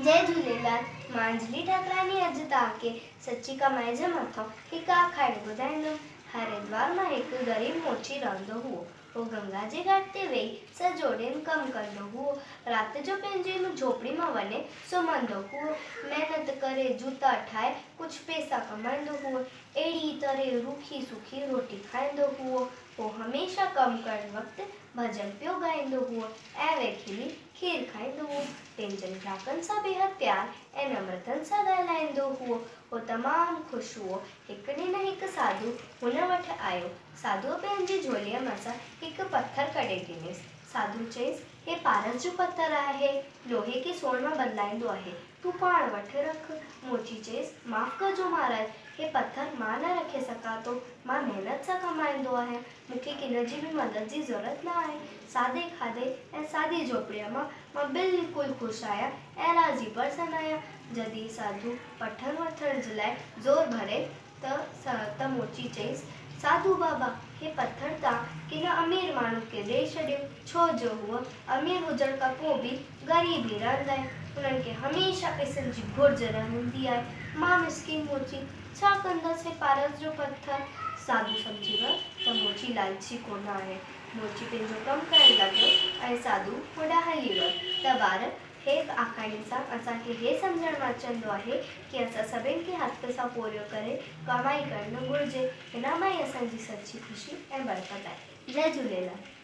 जय झूलेलाल। मां अंजलि ठाकरानी अॼु तव्हांखे सची कमाई जे मथां हिकु आखाणी ॿुधाईंदमि। हरिद्वार में एक गरीब मोची रहंदो हुओ। वो गंगा जे घाट ते वेही सॼो ॾींहुं कमु कंदो हुओ। राति जो पंहिंजी झोपड़ी में वञी सुम्हंदो हुओ। महिनत करे जूता ठाहे कुझु पैसा कमाईंदो हुओ। अहिड़ी तरह रूखी सुखी रोटी खाईंदो हुओ। वो हमेशा कमु करणु वक़्तु भॼन पियो ॻाईंदो हुओ ऐं वेठिली खीर खाईंदो हुओ। पंहिंजनि ग्राहकनि सां बेहद प्यार ऐं नम्रतनि सां ॻाल्हाईंदो हुओ। वो तमामु ख़ुशि हुओ। हिकु ॾींहुं हिकु साधु हुन वटि आयो। साधुअ पंहिंजी झोलीअ मां हिकु पथरु कढी ॾिनसि। साधु चयईसि, हे पारस जो पथरु आहे, लोहे खे सोन में बदिलाईंदो आहे, तूं पाण वठी रख। मोची चयईसि, माफ़ कजो महाराज, हे पथरु मां न रखे सघां थो। मां महिनत सां कमाईंदो आहियां, मूंखे किन जी बि मदद जी ज़रूरत न आहे। सादे खाधे ऐं सादी झोपड़ीअ मां बिल्कुलु ख़ुशि आहियां ऐं राज़ी पर्सन आहियां। जॾहिं साधु पथरु वठण जे लाइ ज़ोर भरे त मोची चयईसि, साधु बाबा, हे पथरु तव्हां किन अमीर माण्हू खे ॾेई छॾियो, छो जो हूअ अमीर हुजण खां पोइ बि ग़रीब ई रहंदा आहिनि। उन्हनि खे हमेशह पैसनि जी घुर्ज रहंदी आहे। मां मिसकिन मोची छा कंदसि हे पारस जो पथरु? साधु सम्झी वियो त मोची लालची कोन आहे। मोची पंहिंजो कमु करणु लॻो ऐं साधु होॾां हली वियो। त ॿार, हे आखाणी सां असांखे हे सम्झण में अचंदो आहे कि असां सभिनि खे हथ सां पोरियो करे कमाई करणु घुरिजे। हिन मां ई असांजी सची ख़ुशी ऐं बरकत आहे। जय झूलेलाल।